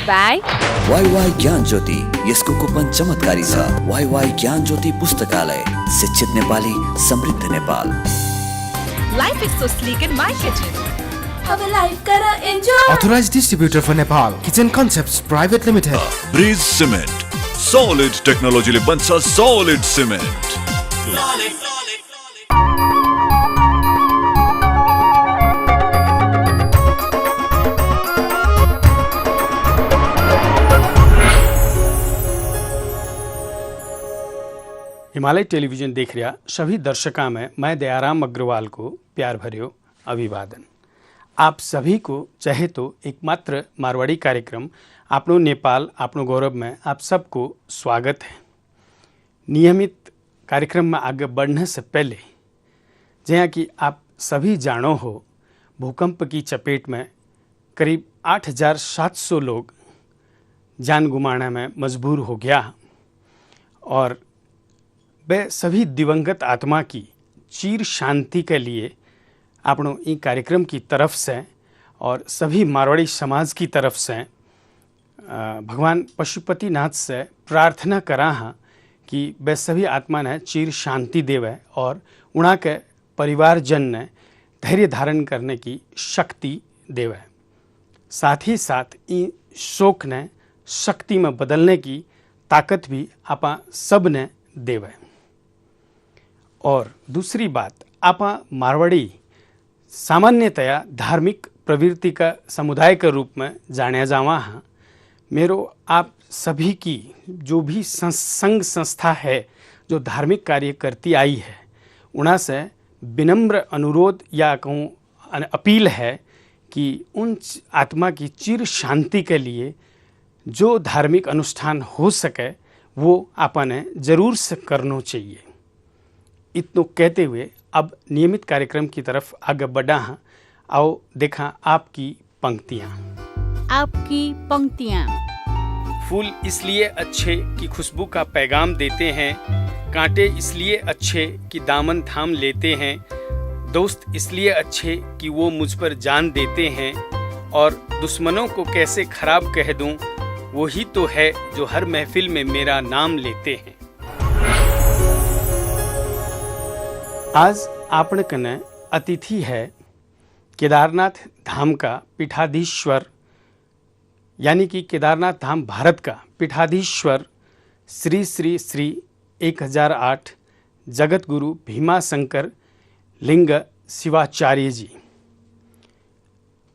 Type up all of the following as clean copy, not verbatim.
Bye Y Gyan Jyoti. यसको coupon चमत्कारी छ। वाई ज्ञान ज्योति पुस्तकालय, शिक्षित नेपाली, समृद्ध Nepal. Life is so sleek in my kitchen. अब लाइफ करा enjoy. Authorized distributor for Nepal, Kitchen Concepts Private Limited. Breeze Cement, solid technology ले बन्छ solid cement. हिमालय टेलीविजन देख रहा सभी दर्शकों में मैं दयाराम अग्रवाल को प्यार भर्यो अभिवादन। आप सभी को चाहे तो एकमात्र मारवाड़ी कार्यक्रम आपनो नेपाल आपनो गौरव में आप सबको स्वागत है। नियमित कार्यक्रम में आगे बढ़ने से पहले जहाँ कि आप सभी जानो हो, भूकंप की चपेट में करीब 8,700 लोग जान गुमाने में मजबूर हो गया और वे सभी दिवंगत आत्मा की चीर शांति के लिए आपनों ई कार्यक्रम की तरफ से और सभी मारवाड़ी समाज की तरफ से भगवान पशुपतिनाथ से प्रार्थना करा हाँ कि वे सभी आत्मा ने चीर शांति देवे और उना के परिवारजन ने धैर्य धारण करने की शक्ति देवे। साथ ही साथ ई शोक ने शक्ति में बदलने की ताकत भी आपा सब ने देवे। और दूसरी बात, आपा मारवाड़ी सामान्यतया धार्मिक प्रवृत्ति का समुदाय के रूप में जाने जावा हाँ। मेरो आप सभी की जो भी संघ संस्था है जो धार्मिक कार्य करती आई है, उना से विनम्र अनुरोध या कहूँ अपील है कि उन आत्मा की चिर शांति के लिए जो धार्मिक अनुष्ठान हो सके वो आपा ने जरूर से करना चाहिए। इतना कहते हुए अब नियमित कार्यक्रम की तरफ आगे बढ़ा हाँ। आओ देखा आपकी पंक्तियाँ। आपकी पंक्तियाँ। फूल इसलिए अच्छे कि खुशबू का पैगाम देते हैं, कांटे इसलिए अच्छे कि दामन थाम लेते हैं, दोस्त इसलिए अच्छे कि वो मुझ पर जान देते हैं, और दुश्मनों को कैसे खराब कह दूं, वही तो है जो हर महफिल में मेरा नाम लेते हैं। आज आपण कने अतिथि है केदारनाथ धाम का पीठाधीश्वर, यानी कि केदारनाथ धाम भारत का पीठाधीश्वर श्री श्री श्री 1008 जगत गुरु भीमाशंकर लिंग शिवाचार्य जी।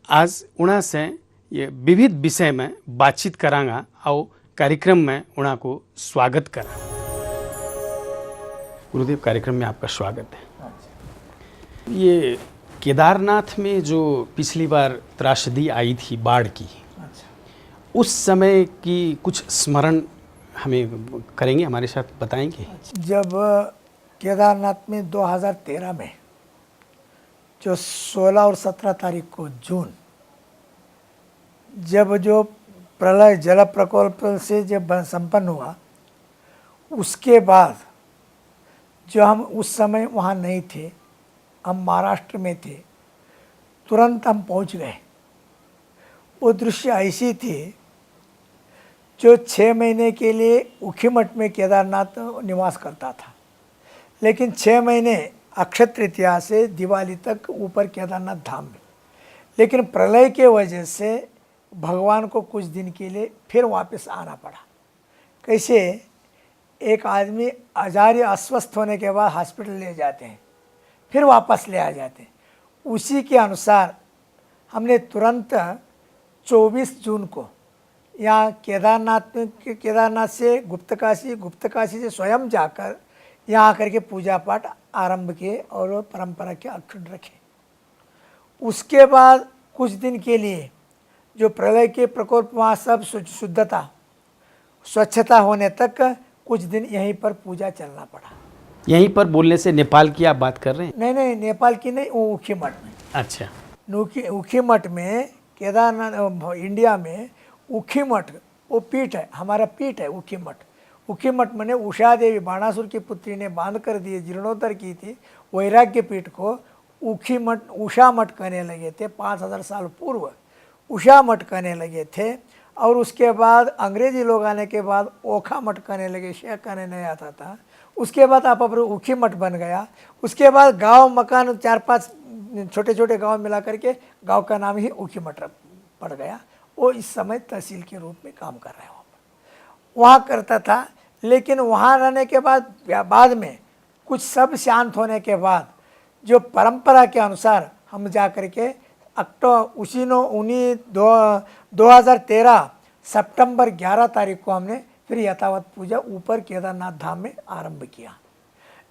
आज उना से ये विविध विषय में बातचीत करांगा और कार्यक्रम में उना को स्वागत करा। गुरुदेव, कार्यक्रम में आपका स्वागत है। ये केदारनाथ में जो पिछली बार त्रासदी आई थी बाढ़ की, उस समय की कुछ स्मरण हमें करेंगे, हमारे साथ बताएंगे? जब केदारनाथ में 2013 में जो 16 और 17 तारीख को जून, जब जो प्रलय जल प्रकोप से जब संपन्न हुआ, उसके बाद जो हम उस समय वहाँ नहीं थे, हम महाराष्ट्र में थे, तुरंत हम पहुँच गए। वो दृश्य ऐसी थी जो 6 महीने के लिए उखीमठ में केदारनाथ निवास करता था, लेकिन 6 महीने अक्षय तृतीया से दिवाली तक ऊपर केदारनाथ धाम में, लेकिन प्रलय के वजह से भगवान को कुछ दिन के लिए फिर वापस आना पड़ा। कैसे? एक आदमी आजारी अस्वस्थ होने के बाद हॉस्पिटल ले जाते हैं, फिर वापस ले आ जाते हैं। उसी के अनुसार हमने तुरंत 24 जून को यहाँ केदारनाथ से गुप्तकाशी से स्वयं जाकर यहाँ आकर के पूजा पाठ आरंभ किए और परंपरा के अक्षुण्ण रखे। उसके बाद कुछ दिन के लिए जो प्रलय के प्रकोप, वहाँ सब शुद्धता स्वच्छता होने तक कुछ दिन यहीं पर पूजा चलना पड़ा। यहीं पर बोलने से नेपाल की आप बात कर रहे हैं? नहीं, नेपाल की नहीं, वो उखीमठ में। अच्छा। उखीमठ में केदारनाथ इंडिया में उखीमठ वो पीठ है, हमारा पीठ है उखीमठ। उखीमठ मैंने उषा देवी बाणासुर की पुत्री ने बांध कर दिए, जीर्णोद्धार की थी, वैराग्य पीठ को उखीमठ उषा मठ कहने लगे थे। 5000 साल पूर्व उषा मठ कहने लगे थे। और उसके बाद अंग्रेजी लोग आने के बाद ओखा मठ कहने लगे, शेख कहने नहीं आता था। उसके बाद आप ऊखी मठ बन गया। उसके बाद गांव मकान 4-5 छोटे छोटे गांव मिला करके गांव का नाम ही ऊखी मठ पड़ गया। वो इस समय तहसील के रूप में काम कर रहे हैं। वहाँ करता था, लेकिन वहाँ रहने के बाद में कुछ सब शांत होने के बाद जो परंपरा के अनुसार हम जा कर के 2013 सितंबर 11 तारीख को हमने फिर यथावत पूजा ऊपर केदारनाथ धाम में आरंभ किया।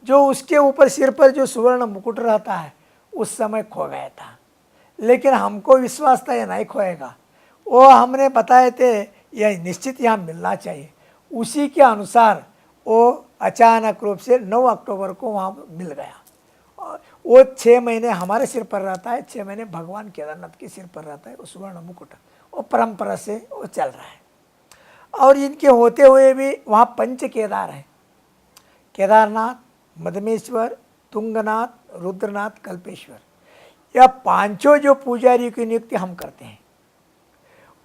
जो उसके ऊपर सिर पर जो सुवर्ण मुकुट रहता है उस समय खो गया था, लेकिन हमको विश्वास था यह नहीं खोएगा। वो हमने बताए थे यह निश्चित यहाँ मिलना चाहिए। उसी के अनुसार वो अचानक रूप से 9 अक्टूबर को वहाँ मिल गया। वो 6 महीने हमारे सिर पर रहता है, 6 महीने भगवान केदारनाथ के सिर पर रहता है वो सुवर्ण मुकुट। वो परंपरा से वो चल रहा है। और इनके होते हुए भी वहाँ पंच केदार हैं, केदारनाथ, मदमेश्वर, तुंगनाथ, रुद्रनाथ, कल्पेश्वर। यह पांचों जो पुजारी की नियुक्ति हम करते हैं,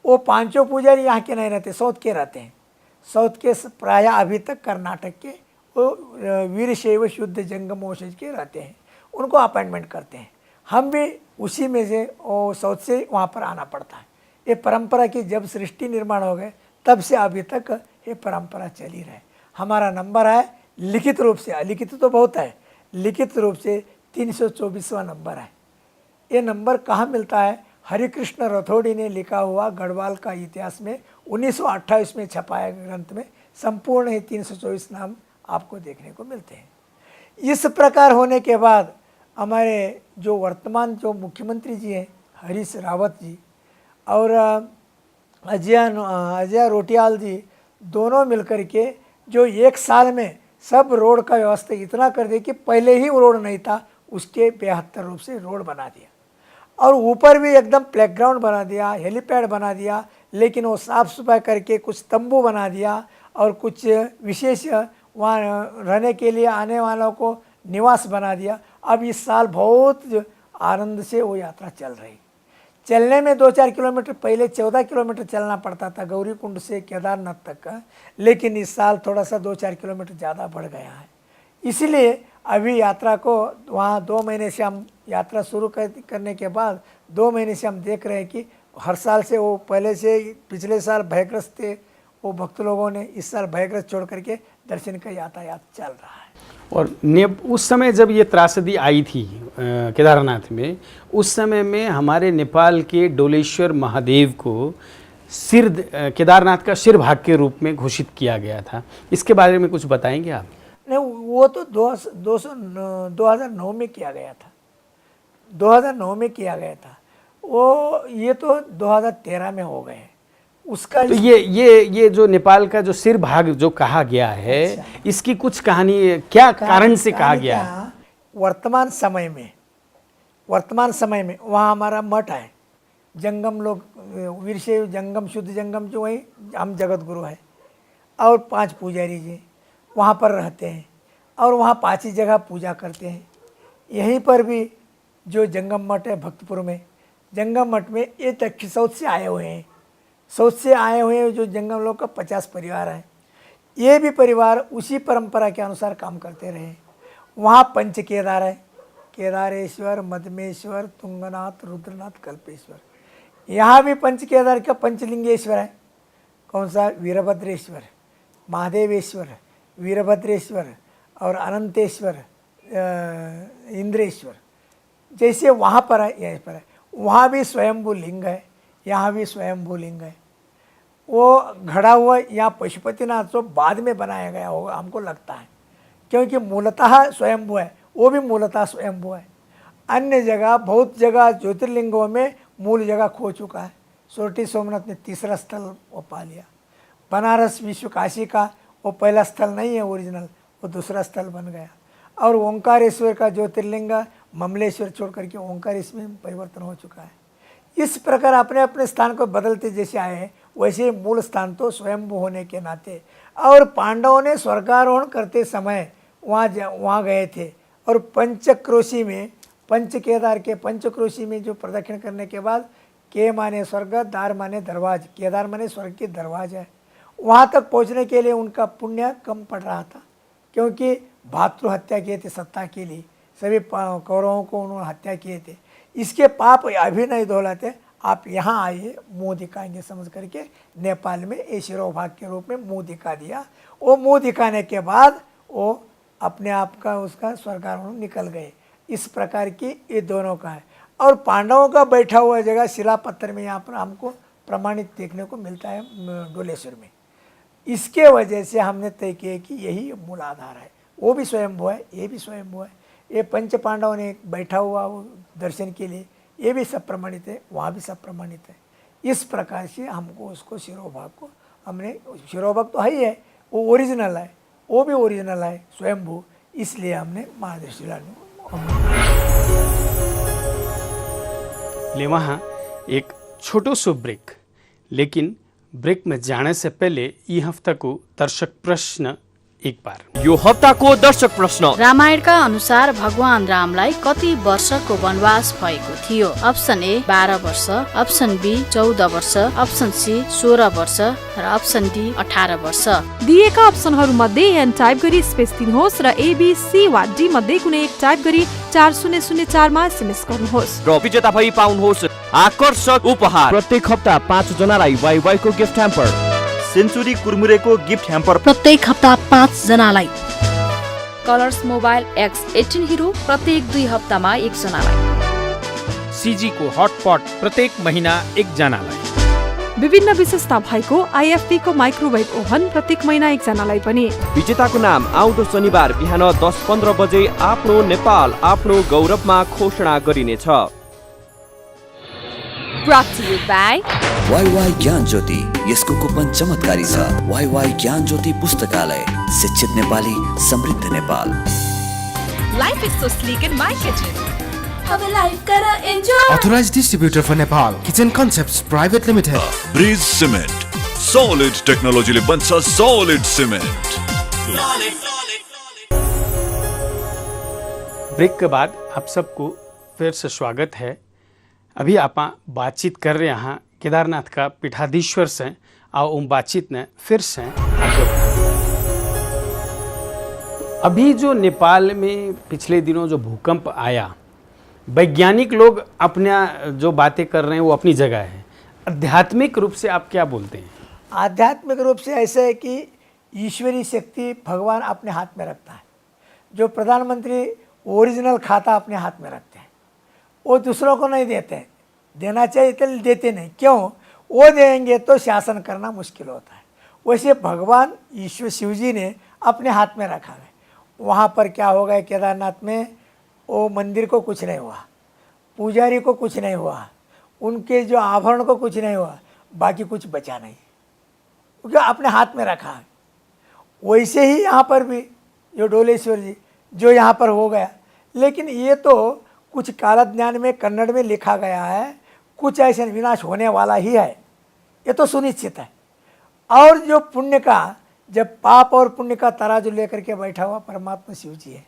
वो पांचों पुजारी यहाँ के नहीं रहते, साउथ के रहते हैं। साउथ के प्राय अभी तक कर्नाटक के वो वीरशैव शुद्ध जंगम वंशज के रहते हैं, उनको अपॉइंटमेंट करते हैं। हम भी उसी में से वो साउथ से वहाँ पर आना पड़ता है। ये परंपरा की जब सृष्टि निर्माण हो गए तब से अभी तक ये परंपरा चली रहे। हमारा नंबर है लिखित रूप से, अलिखित तो बहुत है, लिखित रूप से 324वां नंबर है। ये नंबर कहाँ मिलता है? हरिकृष्ण रथोड़ी ने लिखा हुआ गढ़वाल का इतिहास में 1928 में छपाया ग्रंथ में संपूर्ण ही 324 नाम आपको देखने को मिलते हैं। इस प्रकार होने के बाद हमारे जो वर्तमान जो मुख्यमंत्री जी हैं हरीश रावत जी और अजय रोटियाल जी, दोनों मिलकर के जो 1 साल में सब रोड का व्यवस्था इतना कर दिया कि पहले ही रोड नहीं था उसके बेहतर रूप से रोड बना दिया। और ऊपर भी एकदम प्लेग्राउंड बना दिया, हेलीपैड बना दिया, लेकिन वो साफ़ सफाई करके कुछ तंबू बना दिया और कुछ विशेष वहाँ रहने के लिए आने वालों को निवास बना दिया। अब इस साल बहुत आनंद से वो यात्रा चल रही। चलने में 2-4 किलोमीटर, पहले 14 किलोमीटर चलना पड़ता था गौरी कुंड से केदारनाथ तक का, लेकिन इस साल थोड़ा सा 2-4 किलोमीटर ज़्यादा बढ़ गया है। इसलिए अभी यात्रा को वहाँ 2 महीने से हम यात्रा शुरू करने के बाद 2 महीने से हम देख रहे हैं कि हर साल से वो पहले से पिछले साल भयग्रस्त थे वो भक्त लोगों ने, इस साल भयग्रस्त छोड़ करके दर्शन का यातायात चल रहा है। और उस समय जब ये त्रासदी आई थी केदारनाथ में, उस समय में हमारे नेपाल के डोलेश्वर महादेव को केदारनाथ का सिर भाग के रूप में घोषित किया गया था। इसके बारे में कुछ बताएंगे आप? नहीं, वो तो 2009 में किया गया था, 2009 में किया गया था वो। ये तो 2013 में हो गए उसका। तो ये जो नेपाल का जो सिर भाग जो कहा गया है, अच्छा, इसकी कुछ कहानी क्या कारण से कहा गया है? वर्तमान समय में वहाँ हमारा मठ है, जंगम लोग वीरशैव जंगम शुद्ध जंगम जो वही हम जगत गुरु है और 5 पुजारी जी वहाँ पर रहते हैं और वहाँ 5 ही जगह पूजा करते हैं। यहीं पर भी जो जंगम मठ है भक्तपुर में, जंगम मठ में ये तक साउथ से आए हुए हैं, साउथ से आए हुए जो जंगम लोग का 50 परिवार है। ये भी परिवार उसी परंपरा के अनुसार काम करते रहे। वहाँ पंच केदार है, केदारेश्वर, मदमेश्वर, तुंगनाथ, रुद्रनाथ, कल्पेश्वर। यहाँ भी पंच केदार का पंचलिंगेश्वर है। कौन सा? वीरभद्रेश्वर, महादेवेश्वर, वीरभद्रेश्वर और अनंतेश्वर, इंद्रेश्वर। जैसे वहाँ पर है यहीं पर है। वहाँ भी स्वयंभू लिंग है, यहाँ भी स्वयंभू लिंग है। वो घड़ा हुआ यहाँ पशुपतिनाथ तो बाद में बनाया गया होगा हमको लगता है, क्योंकि मूलतः स्वयंभू है, वो भी मूलतः स्वयंभू है। अन्य जगह बहुत जगह ज्योतिर्लिंगों में मूल जगह खो चुका है। सोरठी सोमनाथ ने तीसरा स्थल वो पा लिया। बनारस विश्व काशी का वो पहला स्थल नहीं है ओरिजिनल, वो दूसरा स्थल बन गया। और ओंकारेश्वर का ज्योतिर्लिंग ममलेश्वर छोड़ करके ओंकारेश्वर में परिवर्तन हो चुका है। इस प्रकार अपने अपने स्थान को बदलते जैसे आए हैं, वैसे मूल स्थान तो स्वयंभू होने के नाते। और पांडवों ने स्वर्गारोहण करते समय वहाँ गए थे और पंचक्रोशी में, पंच केदार के पंचक्रोशी में जो प्रदक्षिण करने के बाद के माने स्वर्ग, दार माने दरवाज, केदार माने स्वर्ग की दरवाजा है। वहाँ तक पहुँचने के लिए उनका पुण्य कम पड़ रहा था, क्योंकि भातृ हत्या किए थे सत्ता के लिए, सभी कौरवों को उन्होंने हत्या किए थे। इसके पाप अभी नहीं धोलाते, आप यहाँ आइए मुँह दिखाएंगे समझ करके नेपाल में ये शिरोभाग के रूप में मुँह दिखा दिया। वो मुँह दिखाने के बाद वो अपने आप का उसका स्वर्गारोहण निकल गए। इस प्रकार की ये दोनों का है। और पांडवों का बैठा हुआ जगह शिला पत्थर में यहाँ पर हमको प्रमाणित देखने को मिलता है डोलेश्वर में। इसके वजह से हमने तय किया कि यही मूल आधार है। वो भी स्वयंभू है, ये भी स्वयंभू है। ये पंच पांडवों ने बैठा हुआ वो दर्शन के लिए, ये भी सब प्रमाणित है, वहाँ भी सब प्रमाणित है। इस प्रकार से हमको उसको शिरोभाग को हमने, शिरोभाग तो है ही है, वो ओरिजिनल है, वो भी ओरिजिनल है स्वयंभू, इसलिए हमने महादेव शिला ले वहाँ एक छोटो सो ब्रेक, लेकिन ब्रेक में जाने से पहले यी हफ्ताको दर्शक प्रश्न एक बार। यो हप्ताको दर्शक प्रश्न, रामायणका अनुसार भगवान रामलाई कति वर्षको वनवास भएको थियो? अप्सन ए 12 वर्ष, अप्सन बी 14 वर्ष, अप्सन सी 16 वर्ष र अप्सन डी 18 वर्ष। दिएका अप्सनहरू मध्ये एन टाइप गरी स्पेस दिनुहोस् र एबीसी वा डी मध्ये कुनै एक टाइप गरी 4004 मा एसएमएस गर्नुहोस् र विजेता भई पाउनुहोस् आकर्षक उपहार। प्रत्येक हप्ता 5 जनालाई वाइवाई को गिफ्ट ह्याम्पर, सेन्चुरी कुरमुरेको गिफ्ट ह्याम्पर प्रत्येक हप्ता 5 जनालाई, कलर्स मोबाइल X18 हिरो प्रत्येक 2 हप्तामा 1 जनालाई, सीजी को हटपट प्रत्येक महिना 1 जनालाई, विभिन्न विशेषता भएको आईएफपी को माइक्रोवेभ ओभन प्रत्येक महिना 1 जनालाई पनि। विजेताको नाम आउँदो शनिबार बिहान 10:15 बजे आफ्नो नेपाल आफ्नो गौरवमा घोषणा गरिनेछ। Brought to you by WaiWai ज्ञान ज्योति, यसको कुपन चमत्कारी छ। वाईवाई ज्ञान ज्योति पुस्तकालय, शिक्षित नेपाली, समृद्ध Nepal. Life is so sleek in my kitchen. अब लाइफ करा enjoy. Authorized distributor for Nepal, Kitchen Concepts Private Limited. Bridge cement, solid टेक्नोलॉजीले बन्छ सॉलिड सिमेन्ट। ब्रेक के बाद आप सबको फिर से स्वागत है। अभी आप बातचीत कर रहे हैं केदारनाथ का पीठाधीश्वर से, और उन बातचीत ने फिर से आगे बढ़ा। अभी जो नेपाल में पिछले दिनों जो भूकंप आया, वैज्ञानिक लोग अपना जो बातें कर रहे हैं वो अपनी जगह है, आध्यात्मिक रूप से आप क्या बोलते हैं? आध्यात्मिक रूप से ऐसा है कि ईश्वरीय शक्ति भगवान अपने हाथ में रखता है। जो प्रधानमंत्री ओरिजिनल खाता अपने हाथ में रखते हैं, वो दूसरों को नहीं देते हैं। देना चाहिए तो देते नहीं, क्यों? वो देंगे तो शासन करना मुश्किल होता है। वैसे भगवान ईश्वर शिव जी ने अपने हाथ में रखा है। वहाँ पर क्या हो गया केदारनाथ में, वो मंदिर को कुछ नहीं हुआ, पुजारी को कुछ नहीं हुआ, उनके जो आभरण को कुछ नहीं हुआ, बाकी कुछ बचा नहीं, क्योंकि अपने हाथ में रखा है। वैसे ही यहाँ पर भी जो डोलेश्वर जी जो यहाँ पर हो गया, लेकिन ये तो कुछ कालज्ञान में कन्नड़ में लिखा गया है, कुछ ऐसे विनाश होने वाला ही है, ये तो सुनिश्चित है। और जो पुण्य का, जब पाप और पुण्य का तराजू लेकर के बैठा हुआ परमात्मा शिव जी है,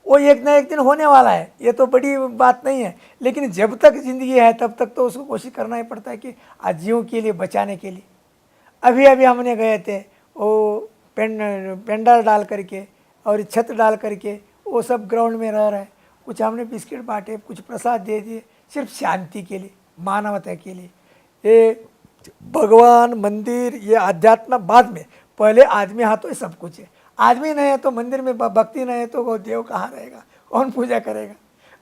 वो एक ना एक दिन होने वाला है, ये तो बड़ी बात नहीं है। लेकिन जब तक जिंदगी है तब तक तो उसको कोशिश करना ही पड़ता है कि आजीवों के लिए बचाने के लिए। अभी अभी हमने गए थे, वो पेंडल डाल करके और छत डाल करके वो सब ग्राउंड में रह रहे हैं। कुछ हमने बिस्किट बांटे, कुछ प्रसाद दे दिए, सिर्फ शांति के लिए, मानवता के लिए। ये भगवान मंदिर, ये अध्यात्म बाद में, पहले आदमी हाथों सब कुछ है। आदमी नहीं है तो मंदिर में भक्ति नहीं है तो वो देव कहाँ रहेगा, कौन पूजा करेगा,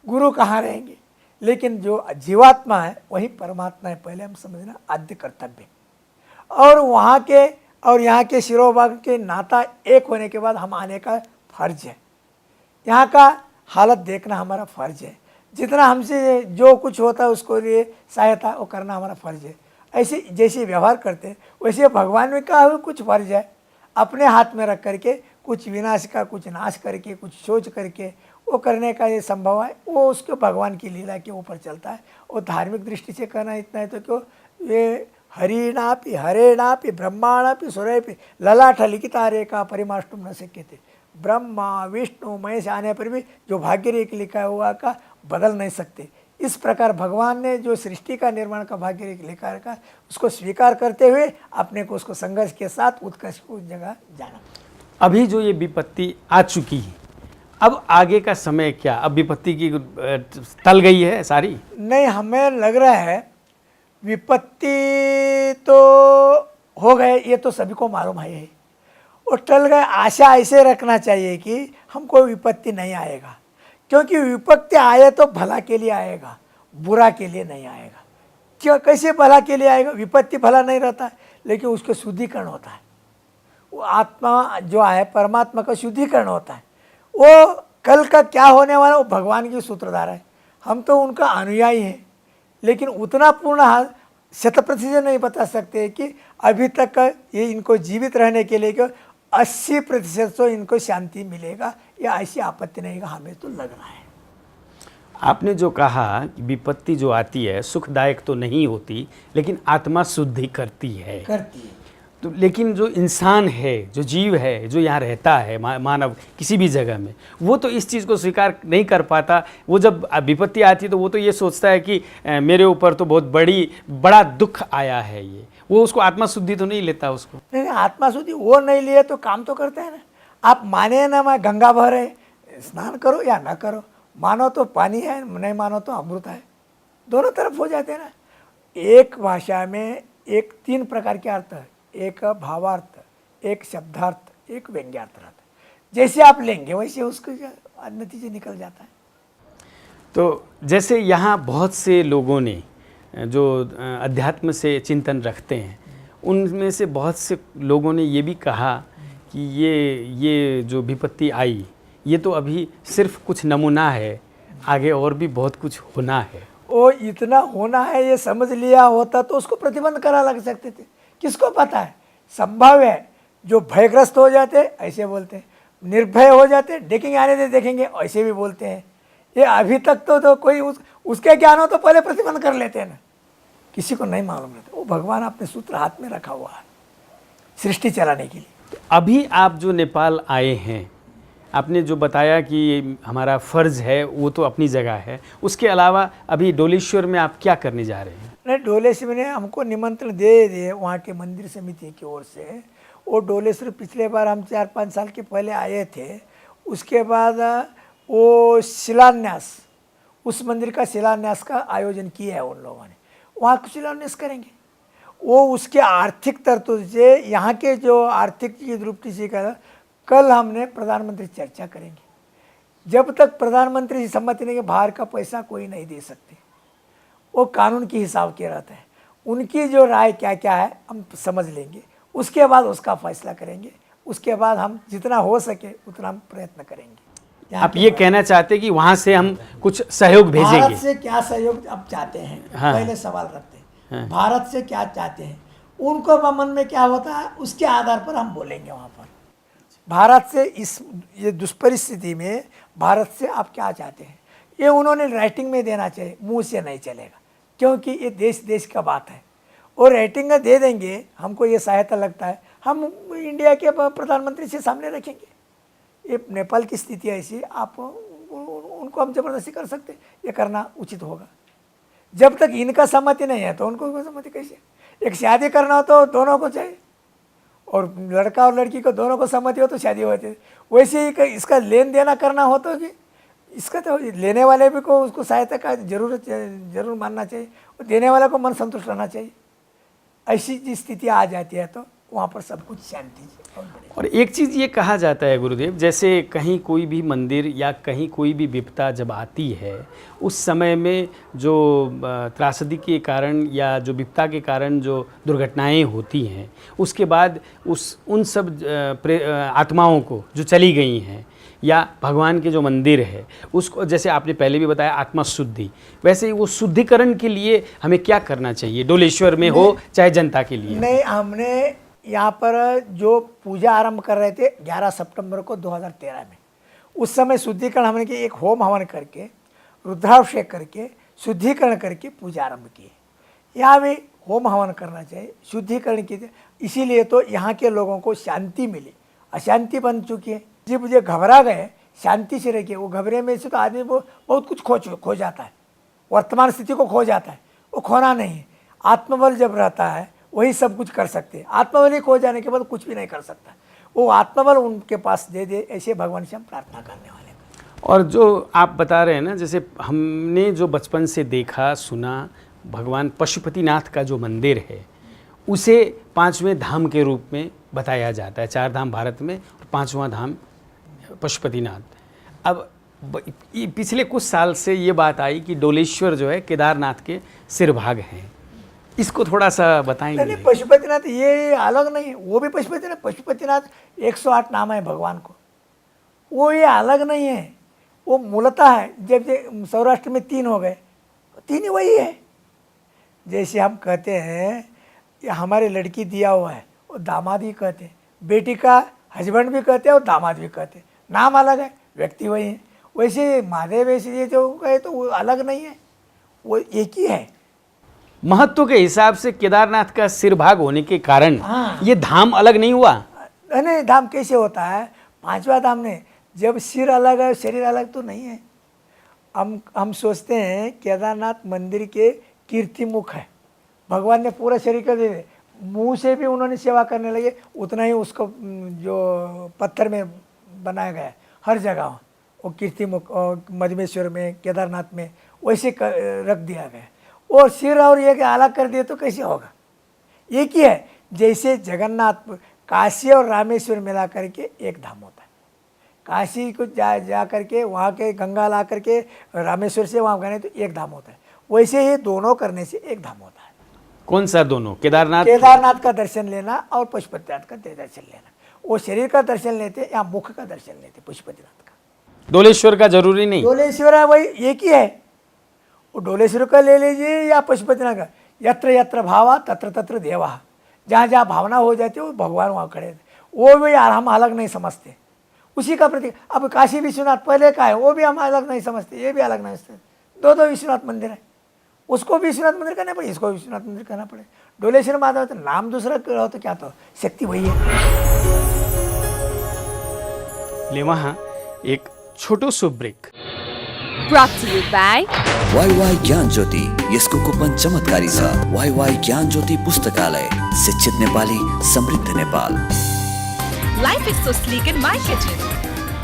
गुरु कहाँ रहेंगे। लेकिन जो जीवात्मा है वही परमात्मा है, पहले हम समझना आद्य कर्तव्य। और वहाँ के और यहाँ के शिरोभाग के नाता एक होने के बाद हम आने का फर्ज है। यहाँ का हालत देखना हमारा फर्ज है। जितना हमसे जो कुछ होता है उसको लिए सहायता वो करना हमारा फर्ज है। ऐसे जैसे व्यवहार करते हैं वैसे भगवान में का कुछ फर्ज है, अपने हाथ में रख करके कुछ विनाश का कुछ नाश करके कुछ सोच करके वो करने का ये संभव है। वो उसको भगवान की लीला के ऊपर चलता है। वो धार्मिक दृष्टि से करना इतना है तो क्यों, ये हरिणापि हरेणापि ब्रह्माणापि सुरेपि ललाट लिखिता रेखा परिमाष्टुम न शक्यते। ब्रह्मा विष्णु महेश आने पर भी जो भाग्य रेख लिखा हुआ का बदल नहीं सकते। इस प्रकार भगवान ने जो सृष्टि का निर्माण का भाग्य लेकर का उसको स्वीकार करते हुए अपने को उसको संघर्ष के साथ उत्कर्ष को जगह जाना। अभी जो ये विपत्ति आ चुकी है, अब आगे का समय क्या? अब विपत्ति की टल गई है सारी? नहीं, हमें लग रहा है विपत्ति तो हो गए, ये तो सभी को मालूम है, और टल गए। आशा ऐसे रखना चाहिए कि हमको विपत्ति नहीं आएगा, क्योंकि विपत्ति आए तो भला के लिए आएगा, बुरा के लिए नहीं आएगा। क्यों? कैसे भला के लिए आएगा? विपत्ति भला नहीं रहता है, लेकिन उसका शुद्धिकरण होता है। वो आत्मा जो है परमात्मा का शुद्धिकरण होता है। वो कल का क्या होने वाला वो भगवान की सूत्रधार है, हम तो उनका अनुयायी हैं, लेकिन उतना पूर्ण 100% नहीं बता सकते कि अभी तक ये इनको जीवित रहने के लिए 80% तो इनको शांति मिलेगा या ऐसी आपत्ति नहीं का हमें तो लग रहा है। आपने जो कहा कि विपत्ति जो आती है सुखदायक तो नहीं होती, लेकिन आत्मा शुद्धि करती है। तो लेकिन जो इंसान है, जो जीव है, जो यहाँ रहता है, मानव किसी भी जगह में, वो तो इस चीज़ को स्वीकार नहीं कर पाता। वो जब विपत्ति आती है तो वो तो ये सोचता है कि मेरे ऊपर तो बहुत बड़ा दुख आया है, ये वो उसको आत्मा शुद्धि तो नहीं लेता उसको। नहीं, आत्मा शुद्धि वो नहीं लिए तो काम तो करते हैं ना। आप माने ना, मैं गंगा बह रहे, स्नान करो या ना करो, मानो तो पानी है, नहीं मानो तो अमृत है, दोनों तरफ हो जाते हैं ना। एक भाषा में 3 प्रकार के अर्थ है, एक भावार्थ, एक शब्दार्थ, एक व्यंग्यार्थ रहता है। जैसे आप लेंगे वैसे उसका नतीजे निकल जाता है। तो जैसे यहाँ बहुत से लोगों ने जो अध्यात्म से चिंतन रखते हैं, उनमें से बहुत से लोगों ने ये भी कहा कि ये जो विपत्ति आई, ये तो अभी सिर्फ कुछ नमूना है, आगे और भी बहुत कुछ होना है। वो इतना होना है ये समझ लिया होता तो उसको प्रतिबंध करा लग सकते थे। किसको पता है? संभव है जो भयग्रस्त हो जाते ऐसे बोलते हैं, निर्भय हो जाते देखेंगे आने दे देखेंगे ऐसे भी बोलते हैं। ये अभी तक तो कोई उसके ज्ञान हो तो पहले प्रतिबंध कर लेते हैं ना, किसी को नहीं मालूम रहता। वो भगवान अपने सूत्र हाथ में रखा हुआ है सृष्टि चलाने के लिए। तो अभी आप जो नेपाल आए हैं, आपने जो बताया कि हमारा फ़र्ज़ है वो तो अपनी जगह है, उसके अलावा अभी डोलेश्वर में आप क्या करने जा रहे हैं? नहीं, डोलेश्वर ने हमको निमंत्रण दे दिए वहाँ के मंदिर समिति की ओर से। वो डोलेश्वर पिछले बार हम 4-5 साल के पहले आए थे। उसके बाद वो शिलान्यास, उस मंदिर का शिलान्यास का आयोजन किया है उन लोगों ने, वहाँ कुछ शिलान्यास करेंगे। वो उसके आर्थिक तरतुद से यहाँ के जो आर्थिक की दृष्टि से कल हमने प्रधानमंत्री चर्चा करेंगे। जब तक प्रधानमंत्री की सम्मति नहीं, बाहर का पैसा कोई नहीं दे सकते, वो कानून के हिसाब के रहता है। उनकी जो राय क्या क्या है हम समझ लेंगे, उसके बाद उसका फैसला करेंगे। उसके बाद हम जितना हो सके उतना हम प्रयत्न करेंगे। आप ये कहना चाहते हैं कि वहाँ से हम कुछ सहयोग भेजेंगे? भारत से क्या सहयोग आप चाहते हैं? हाँ। पहले सवाल रखते हैं। हाँ। भारत से क्या चाहते हैं, उनको मन में क्या होता है उसके आधार पर हम बोलेंगे। वहाँ पर भारत से ये दुष्परिस्थिति में भारत से आप क्या चाहते हैं, ये उन्होंने राइटिंग में देना चाहिए, मुंह से नहीं चलेगा, क्योंकि ये देश का बात है। और राइटिंग में दे देंगे, हमको ये सहायता लगता है, हम इंडिया के प्रधानमंत्री से सामने रखेंगे। ये नेपाल की स्थिति ऐसी, आप उनको हम जबरदस्ती कर सकते, ये करना उचित होगा। जब तक इनका सहमति नहीं है तो उनको सहमति कैसे? एक शादी करना हो तो दोनों को चाहिए, और लड़का और लड़की को दोनों को सहमति हो तो शादी होती है। वैसे ही इसका लेन देना करना हो तो कि इसका तो लेने वाले भी को उसको सहायता का जरूर मानना चाहिए, और देने वाले को मन संतुष्ट रहना चाहिए। ऐसी स्थिति आ जाती है तो वहाँ पर सब कुछ शांति। और एक चीज़ ये कहा जाता है गुरुदेव, जैसे कहीं कोई भी मंदिर या कहीं कोई भी विपदा जब आती है, उस समय में जो त्रासदी के कारण या जो विपदा के कारण जो दुर्घटनाएं होती हैं, उसके बाद उन सब आत्माओं को जो चली गई हैं या भगवान के जो मंदिर है उसको, जैसे आपने पहले भी बताया आत्मा शुद्धि, वैसे ही वो शुद्धिकरण के लिए हमें क्या करना चाहिए, डोलेश्वर में हो चाहे जनता के लिए? नहीं, हमने यहाँ पर जो पूजा आरंभ कर रहे थे 11 सितंबर को 2013 में, उस समय शुद्धिकरण हमने कि एक होम हवन करके रुद्राभिषेक करके शुद्धिकरण करके पूजा आरंभ की। यहाँ भी होम हवन करना चाहिए, शुद्धिकरण की। इसीलिए तो यहाँ के लोगों को शांति मिली, अशांति बन चुकी है। जी मुझे घबरा गए, शांति से रखिए। वो घबरे में से तो आदमी वो बहुत कुछ खो जाता है, वर्तमान स्थिति को खो जाता है, वो खोना नहीं है। आत्मबल जब रहता है वही सब कुछ कर सकते हैं। आत्मबल ही खो जाने के बाद कुछ भी नहीं कर सकता। वो आत्मबल उनके पास दे दे, ऐसे भगवान से हम प्रार्थना करने वाले। और जो आप बता रहे हैं ना, जैसे हमने जो बचपन से देखा सुना, भगवान पशुपतिनाथ का जो मंदिर है उसे 5वें धाम के रूप में बताया जाता है। 4 धाम भारत में और 5वां धाम पशुपतिनाथ। अब पिछले कुछ साल से ये बात आई कि डोलेश्वर जो है केदारनाथ के सिरभाग हैं। इसको थोड़ा सा बताएंगे? नहीं, पशुपतिनाथ ये अलग नहीं है, वो भी पशुपतिनाथ। पशुपतिनाथ 108 नाम है भगवान को, वो ये अलग नहीं है। वो मूलतः है, जब सौराष्ट्र में 3 हो गए, 3 ही वही है। जैसे हम कहते हैं कि हमारे लड़की दिया हुआ है, वो दामाद ही कहते हैं, बेटी का हस्बैंड भी कहते हैं और दामाद भी कहते हैं। नाम अलग है, व्यक्ति वही है। वैसे महादेव ऐसे ये जो कहे तो वो अलग नहीं है, वो एक ही है। महत्व के हिसाब से केदारनाथ का सिरभाग होने के कारण ये धाम अलग नहीं हुआ? नहीं, धाम कैसे होता है? 5वां धाम ने जब सिर अलग है शरीर अलग तो नहीं है। हम सोचते हैं केदारनाथ मंदिर के कीर्तिमुख है, भगवान ने पूरा शरीर कर दिया, मुंह से भी उन्होंने सेवा करने लगे, उतना ही उसको जो पत्थर में बनाया गया है हर जगह, वो कीर्तिमुख मधमेश्वर में केदारनाथ में वैसे रख दिया गया। और सिर और ये अलग कर दिए तो कैसे होगा? एक ही है। जैसे जगन्नाथ काशी और रामेश्वर मिला करके एक धाम होता है। काशी को जा करके वहाँ के गंगा ला करके रामेश्वर से वहाँ गए तो एक धाम होता है। वैसे ही दोनों करने से एक धाम होता है। कौन सा दोनों? केदारनाथ का दर्शन लेना और पशुपतिनाथ का दर्शन लेना। वो शरीर का दर्शन लेते या मुख का दर्शन लेते पशुपतिनाथ का। डोलेश्वर का जरूरी नहीं? डोलेश्वर है वही एक ही है। वो डोलेश्वर का ले लीजिए या पशुपतिनाथ का। यत्र यत्र भावा तत्र तत्र देवा, जहाँ जहाँ भावना हो जाती है वो भगवान वहाँ खड़े थे। वो भी यार हम अलग नहीं समझते, उसी का प्रतीक। अब काशी विश्वनाथ पहले का है, वो भी हम अलग नहीं समझते, ये भी अलग नहीं समझते। 2 विश्वनाथ मंदिर है, उसको भी विश्वनाथ मंदिर करना पड़े, इसको विश्वनाथ मंदिर करना पड़े। डोलेश्वर माधव तो नाम दूसरा हो तो क्या, तो शक्ति वही है। ले वहाँ एक छोटो सो break. Brought to you by वाई ज्ञान ज्योति, यसको कुपन चमत्कारी छ। वाई ज्ञान ज्योति पुस्तकालय, शिक्षित नेपाली, समृद्ध Nepal. Life is so sleek in my kitchen.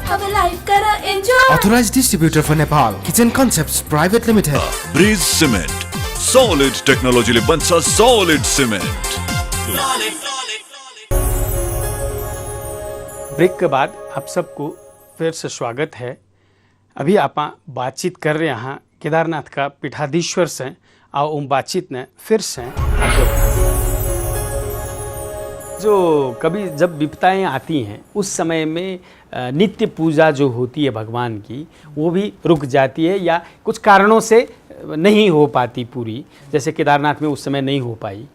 Have a life kara enjoy. Authorized distributor for Nepal, Kitchen Concepts Private Limited. Bridge cement, solid technology ले बन्छ solid cement. Break के बाद आप सबको फिर से स्वागत है। अभी आप बातचीत कर रहे हैं केदारनाथ का पीठाधीश्वर से, और उन बातचीत ने फिर से जो कभी जब विपताएं आती हैं उस समय में नित्य पूजा जो होती है भगवान की, वो भी रुक जाती है या कुछ कारणों से नहीं हो पाती पूरी, जैसे केदारनाथ में उस समय नहीं हो पाई,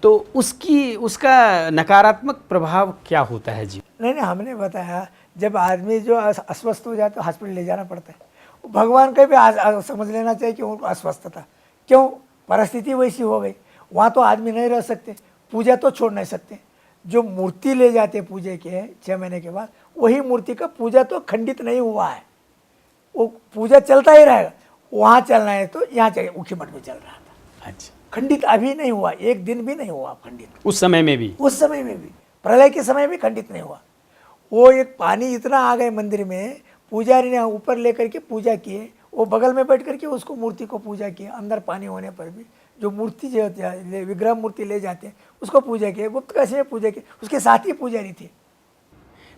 तो उसका नकारात्मक प्रभाव क्या होता है जी? नहीं, हमने बताया जब आदमी जो अस्वस्थ हो जाए तो हॉस्पिटल ले जाना पड़ता है। भगवान का भी समझ लेना चाहिए कि उनको अस्वस्थ था, क्यों? परिस्थिति वैसी हो गई। वहाँ तो आदमी नहीं रह सकते, पूजा तो छोड़ नहीं सकते। जो मूर्ति ले जाते पूजे के 6 महीने के बाद, वही मूर्ति का पूजा तो खंडित नहीं हुआ है, वो पूजा चलता ही रहेगा। वहाँ चलना है तो यहाँ चलिए, उखी मठ में चल रहा था। अच्छा, खंडित अभी नहीं हुआ, एक दिन भी नहीं हुआ खंडित। उस समय में भी प्रलय के समय भी खंडित नहीं हुआ। वो एक पानी इतना आ गए मंदिर में, पुजारी ने ऊपर लेकर के पूजा किए, वो बगल में बैठ करके उसको मूर्ति को पूजा किया। अंदर पानी होने पर भी जो मूर्ति जो विग्रह मूर्ति ले जाते हैं उसको पूजा किए, गुप्त काशी में पूजा किए, उसके साथ ही पुजारी थे।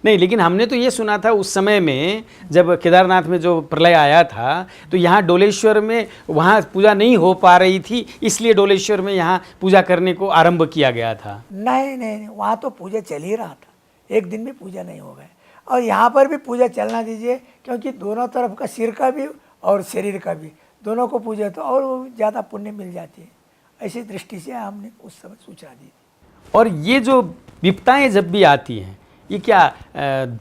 नहीं, लेकिन हमने तो ये सुना था उस समय में जब केदारनाथ में जो प्रलय आया था तो यहाँ डोलेश्वर में वहाँ पूजा नहीं हो पा रही थी, इसलिए डोलेश्वर में यहाँ पूजा करने को आरंभ किया गया था। नहीं, वहाँ तो पूजा चल ही रहा था, एक दिन भी पूजा नहीं हो गया। और यहाँ पर भी पूजा चलना दीजिए, क्योंकि दोनों तरफ का सिर का भी और शरीर का भी दोनों को पूजा तो और ज़्यादा पुण्य मिल जाती है। ऐसी दृष्टि से हमने उस समय सूचना दी। और ये जो विपताएं जब भी आती हैं, ये क्या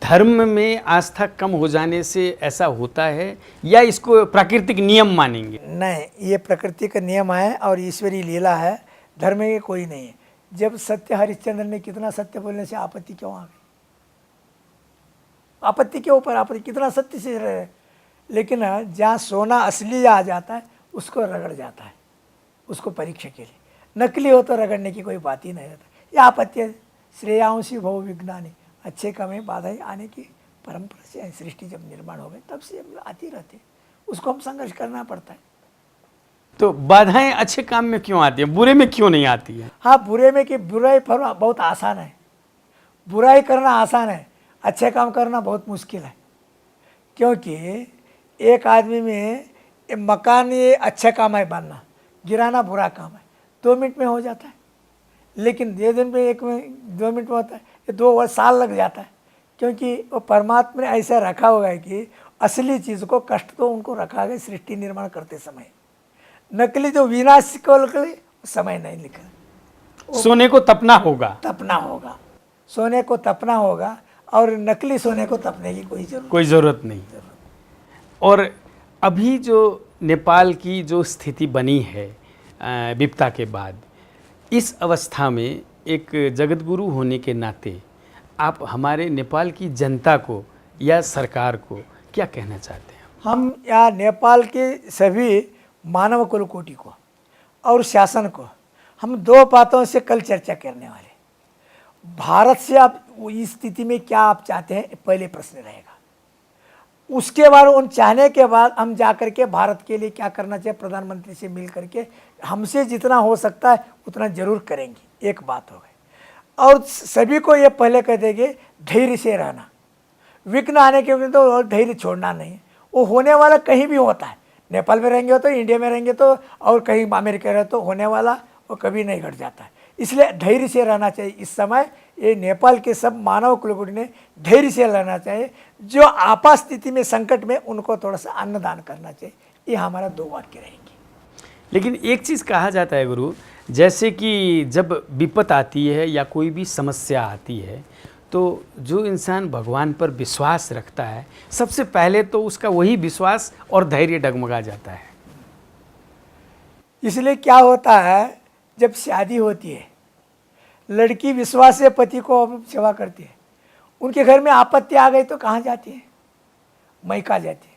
धर्म में आस्था कम हो जाने से ऐसा होता है या इसको प्राकृतिक नियम मानेंगे? नहीं, ये प्रकृति का नियम है और ईश्वरीय लीला है, धर्म में कोई नहीं है। जब सत्य हरिश्चंद्र ने कितना सत्य बोलने से आपत्ति क्यों आ गई? आपत्ति के ऊपर आपत्ति, कितना सत्य से रहे। लेकिन जहाँ सोना असली आ जाता है उसको रगड़ जाता है, उसको परीक्षा के लिए। नकली हो तो रगड़ने की कोई बात ही नहीं रहता। यह आपत्ति श्रेयांशी भव विज्ञानी, अच्छे कमें बाधाएं आने की परंपरा से सृष्टि जब निर्माण हो गई तब से आती रहती, उसको हम संघर्ष करना पड़ता है। तो बाधाएं अच्छे काम में क्यों आती है, बुरे में क्यों नहीं आती है? हाँ, बुरे में कि बुराई करना बहुत आसान है, बुराई करना आसान है, अच्छे काम करना बहुत मुश्किल है। क्योंकि एक आदमी में मकान ये अच्छा काम है बनना, गिराना बुरा काम है, 2 मिनट में हो जाता है। लेकिन 2 दिन में 1 में 2 मिनट में होता है, ये 2 साल लग जाता है। क्योंकि वो परमात्मा ने ऐसा रखा हुआ है कि असली चीज़ को कष्ट तो उनको रखा गया सृष्टि निर्माण करते समय। नकली जो विनाश को समय नहीं लिखा। सोने को तपना होगा, तपना होगा, सोने को तपना होगा, और नकली सोने को तपने की कोई ज़रूरत नहीं। और अभी जो नेपाल की जो स्थिति बनी है विपता के बाद, इस अवस्था में एक जगतगुरु होने के नाते आप हमारे नेपाल की जनता को या सरकार को क्या कहना चाहते हैं? हम यहाँ नेपाल के सभी मानव कुल कोटि को और शासन को हम 2 बातों से कल चर्चा करने वाले। भारत से आप इस स्थिति में क्या आप चाहते हैं, पहले प्रश्न रहेगा। उसके बाद उन चाहने के बाद हम जाकर के भारत के लिए क्या करना चाहिए, प्रधानमंत्री से मिल करके हमसे जितना हो सकता है उतना जरूर करेंगे, एक बात हो गई। और सभी को ये पहले कह देंगे धैर्य से रहना, विघ्न आने के तो धैर्य छोड़ना नहीं। वो होने वाला कहीं भी होता है, नेपाल में रहेंगे तो, इंडिया में रहेंगे तो, और कहीं अमेरिका रहे तो होने वाला वो कभी नहीं घट जाता है। इसलिए धैर्य से रहना चाहिए। इस समय ये नेपाल के सब मानव कुलगुरु ने धैर्य से रहना चाहिए। जो आपात स्थिति में, संकट में, उनको थोड़ा सा अन्नदान करना चाहिए। ये हमारा 2 वाक्य रहेंगे। लेकिन एक चीज़ कहा जाता है गुरु, जैसे कि जब विपत आती है या कोई भी समस्या आती है तो जो इंसान भगवान पर विश्वास रखता है, सबसे पहले तो उसका वही विश्वास और धैर्य डगमगा जाता है। इसलिए क्या होता है, जब शादी होती है, लड़की विश्वास से पति को सेवा करती है, उनके घर में आपत्ति आ गई तो कहाँ जाती है, मैका जाती है।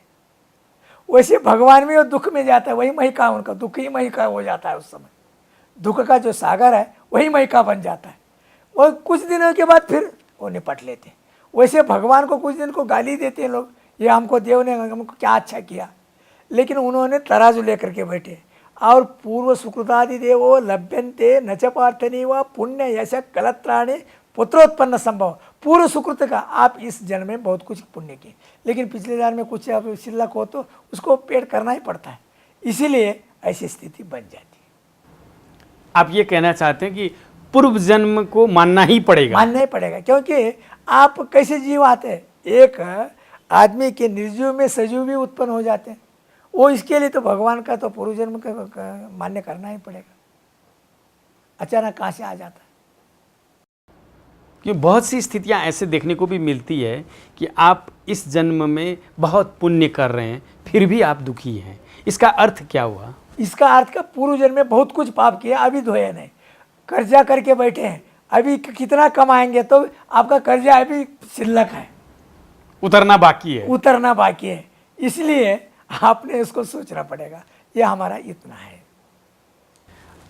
वैसे भगवान में वो दुख में जाता है, वही मैका, उनका दुख ही मैका हो जाता है। उस समय दुख का जो सागर है वही मैका बन जाता है। और कुछ दिनों के बाद फिर वो निपट लेते हैं। वैसे भगवान को कुछ दिन को गाली देते हैं लोग, ये हमको देव ने हमको क्या अच्छा किया, लेकिन उन्होंने तराजू लेकर के बैठे। और पूर्व सुकृतादि देवो लभ्यन्ते न च पार्थनी व पुण्य यश कलत्राणे पुत्रोत्पन्न संभव। पूर्व सुकृत का आप इस जन्म में बहुत कुछ पुण्य किए, लेकिन पिछले जन्म में कुछ आप शिल्लक हो तो उसको पेड़ करना ही पड़ता है। इसीलिए ऐसी स्थिति बन जाती है। आप ये कहना चाहते हैं कि पूर्व जन्म को मानना ही पड़ेगा? मानना ही पड़ेगा, क्योंकि आप कैसे जीव आते हैं, एक आदमी के निर्जीव में सजीव भी उत्पन्न हो जाते हैं। वो इसके लिए तो भगवान का तो पूर्व जन्म का मान्य करना ही पड़ेगा। अचानक कहाँ से आ जाता है? क्योंकि बहुत सी स्थितियां ऐसे देखने को भी मिलती है कि आप इस जन्म में बहुत पुण्य कर रहे हैं फिर भी आप दुखी हैं। इसका अर्थ क्या हुआ? इसका अर्थ का पूर्व जन्म में बहुत कुछ पाप किया, अभी धोए नहीं, कर्जा करके बैठे हैं, अभी कितना कमाएंगे तो आपका कर्जा अभी शिल्लक है, उतरना बाकी है, उतरना बाकी है। इसलिए आपने इसको सोचना पड़ेगा। ये हमारा इतना है।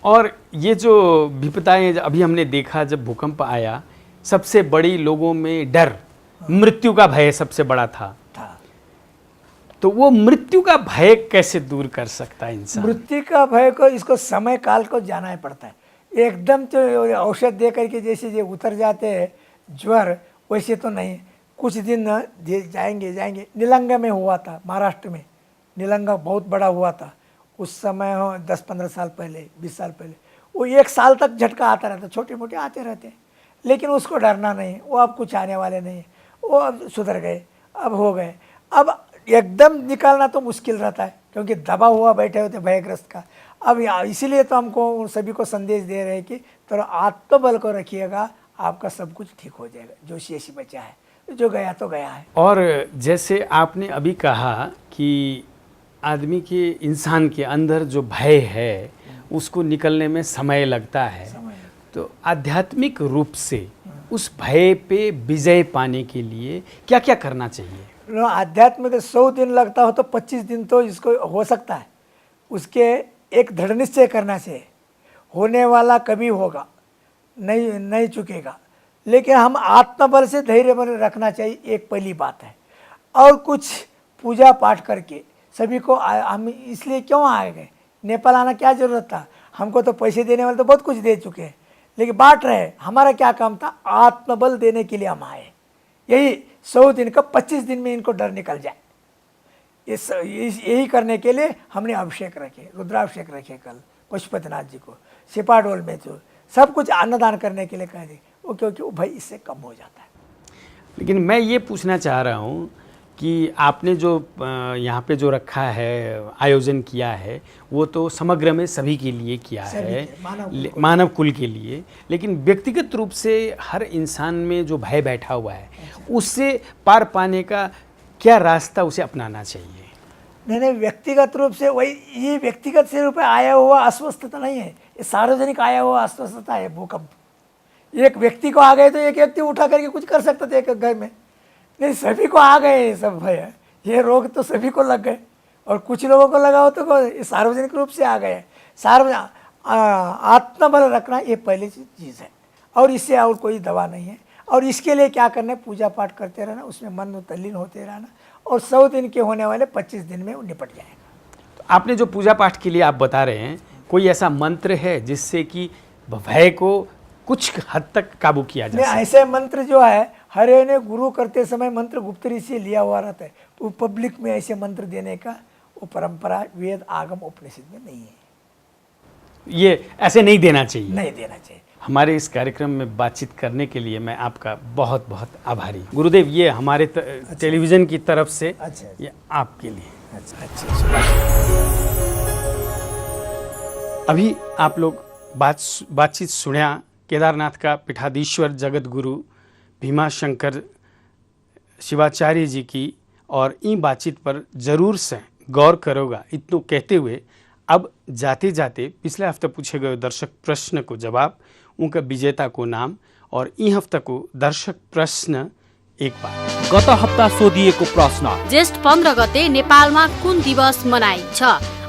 और ये जो विपदाएं अभी हमने देखा, जब भूकंप आया सबसे बड़ी लोगों में डर, मृत्यु का भय सबसे बड़ा था। तो वो मृत्यु का भय कैसे दूर कर सकता है इंसान? मृत्यु का भय को, इसको समय काल को जाना ही पड़ता है। एकदम तो औषध दे करके जैसे ये उतर जाते हैं ज्वर, वैसे तो नहीं, कुछ दिन जाएंगे। निलंगा में हुआ था, महाराष्ट्र में निलंगा बहुत बड़ा हुआ था उस समय, 10-15 साल पहले, 20 साल पहले। वो 1 साल तक झटका आता रहता, छोटे मोटे आते रहते हैं, लेकिन उसको डरना नहीं। वो अब कुछ आने वाले नहीं, वो अब सुधर गए, अब हो गए। अब एकदम निकालना तो मुश्किल रहता है, क्योंकि दबा हुआ बैठे होते भयग्रस्त का। अब इसीलिए तो हमको उन सभी को संदेश दे रहे हैं कि थोड़ा आत्मबल को रखिएगा, आपका सब कुछ ठीक हो जाएगा। जो शेष बचा है, जो गया तो गया है। और जैसे आपने अभी कहा कि आदमी के, इंसान के अंदर जो भय है उसको निकलने में समय लगता है, तो आध्यात्मिक रूप से उस भय पे विजय पाने के लिए क्या क्या करना चाहिए? आध्यात्म में 100 दिन लगता हो तो 25 दिन तो इसको हो सकता है। उसके एक दृढ़ निश्चय करना चाहिए। होने वाला कभी होगा, नहीं चुकेगा, लेकिन हम आत्मबल से धैर्य बन रखना चाहिए, एक पहली बात है। और कुछ पूजा पाठ करके सभी को हम इसलिए क्यों आ गए, नेपाल आना क्या ज़रूरत था? हमको तो पैसे देने वाले तो बहुत कुछ दे चुके हैं, लेकिन बांट रहे। हमारा क्या काम था? आत्मबल देने के लिए हम आए। यही 100 दिन का 25 दिन में इनको डर निकल जाए, यही करने के लिए हमने अभिषेक रखे, रुद्राभिषेक रखे कल पशुपतिनाथ जी को, सिपाडोल में जो सब कुछ अन्नदान करने के लिए कह दी वो, क्योंकि वो भाई इससे कम हो जाता है। लेकिन मैं ये पूछना चाह रहा हूँ कि आपने जो यहाँ पे जो रखा है, आयोजन किया है, वो तो समग्र में सभी के लिए किया है, मानव कुल के लिए, लेकिन व्यक्तिगत रूप से हर इंसान में जो भय बैठा हुआ है उससे पार पाने का क्या रास्ता उसे अपनाना चाहिए? नहीं, व्यक्तिगत रूप से वही, ये व्यक्तिगत से रूप में आया हुआ अस्वस्थता नहीं है, ये सार्वजनिक आया हुआ अस्वस्थता है। भूकंप एक व्यक्ति को आ गए तो एक व्यक्ति उठा करके कुछ कर सकते थे एक घर में, नहीं सभी को आ गए सब भय, ये रोग तो सभी को लग गए, और कुछ लोगों को लगा हो तो ये सार्वजनिक रूप से आ गए। आत्मबल रखना ये पहली चीज़ है, और इससे और कोई दवा नहीं है। और इसके लिए क्या करना है? पूजा पाठ करते रहना, उसमें मन तल्लीन होते रहना, और 100 दिन के होने वाले 25 दिन में वो निपट जाएगा। तो आपने जो पूजा पाठ के लिए आप बता रहे हैं, कोई ऐसा मंत्र है जिससे कि भय को कुछ हद तक काबू किया जा सके? ऐसे मंत्र जो है, हरे ने गुरु करते समय मंत्र गुप्तरी से लिया हुआ रहता है, वो पब्लिक में ऐसे मंत्र देने का वो परंपरा वेद आगम उपनिषद में नहीं है। ये ऐसे नहीं देना चाहिए, नहीं देना चाहिए। हमारे इस कार्यक्रम में बातचीत करने के लिए मैं आपका बहुत बहुत आभारी हूँ। गुरुदेव, ये हमारे टेलीविज़न की तरफ से ये आपके लिए। अभी आप लोग बातचीत सुनिया केदारनाथ का पीठाधीश्वर जगत गुरु भीमा शंकर शिवाचार्य जी की, और इन बातचीत पर जरूर से गौर करोगा इतना कहते हुए अब जाते जाते पिछले हफ्ते पूछे गए दर्शक प्रश्न को जवाब, उनका विजेता को नाम, और यी हफ्ता को दर्शक प्रश्न एक बार। गत हप्ता सोधिएको प्रश्न, ज्येष्ठ 15 गते नेपालमा कुन दिवस मनाइन्छ?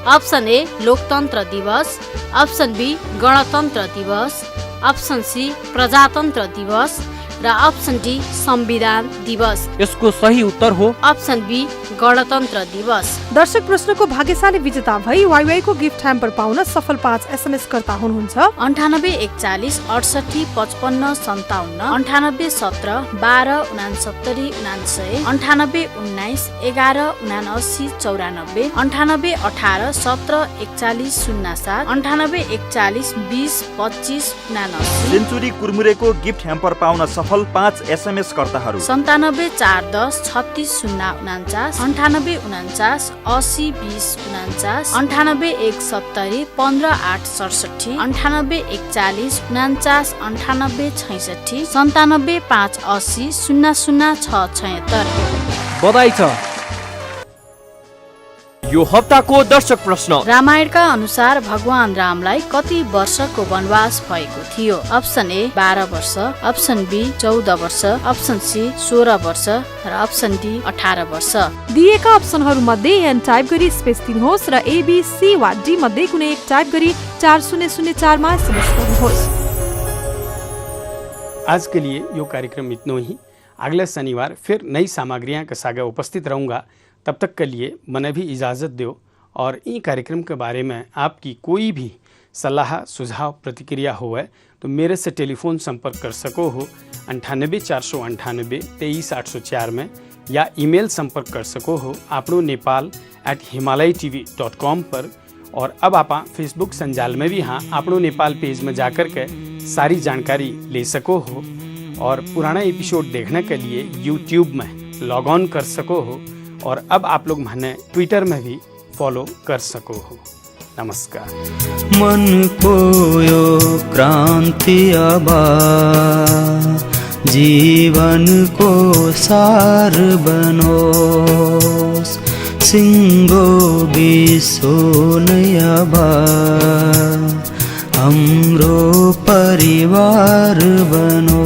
अप्सन ए लोकतन्त्र दिवस, अप्सन बी गणतन्त्र दिवस, अप्सन सी प्रजातन्त्र दिवस र अप्सन डी संविधान दिवस। यसको सही उत्तर हो अप्सन बी गणतन्त्र दिवस। दर्शक प्रश्नको भाग्यशाली विजेता भई वाइवाई को गिफ्ट ह्याम्पर पाउन सफल 5 SMS कर्ता हुनुहुन्छ। 98 41 68 55 57, 98 17 12 69 99, 98 19 11 79 94, 98 18 17 41 07, 98 41 20 25 79। सेन्चुरी कुरमुरेको गिफ्ट ह्याम्पर पाउन सफल 5 SMS कर्ताहरू 97 410 36 049, 98 49 80 20 49, 98 170 15 8 67, 98 41 49 98 66, 97 5 80 00 6 76। बधाई छ। यो हप्ताको दर्शक प्रश्न, रामायणका अनुसार भगवान रामलाई कति वर्षको वनवास भएको थियो? अप्सन ए 12 वर्ष, अप्सन बी 14 वर्ष, अप्सन सी 16 वर्ष र अप्सन डी 18 वर्ष। दिएका अप्सनहरू मध्ये एन टाइप गरी स्पेस दिनुहोस् र एबी सी वा डी मध्ये कुनै एक टाइप गरी 4004 मा SMS गर्नुहोस्। आज के लिए यो कार्यक्रम इतना ही। अगले शनिवार फिर नई सामग्रियां के साथ उपस्थित रहूँगा। तब तक के लिए मने भी इजाज़त दो, और इन कार्यक्रम के बारे में आपकी कोई भी सलाह सुझाव प्रतिक्रिया हो तो मेरे से टेलीफोन संपर्क कर सको हो 98 498 23 804 में, या ईमेल संपर्क कर सको हो आपनो nepal@himalayatv.com पर। और अब आप फेसबुक संजाल में भी हाँ आपनो नेपाल पेज में जाकर के सारी जानकारी ले सको हो, और पुराना एपिसोड देखने के लिए यूट्यूब में लॉग ऑन कर सको हो, और अब आप लोग मैंने ट्विटर में भी फॉलो कर सको हो। नमस्कार। मन को यो क्रांति आबा जीवन को सार बनोस, सिंगो बिसो नयाबा हाम्रो परिवार बनो।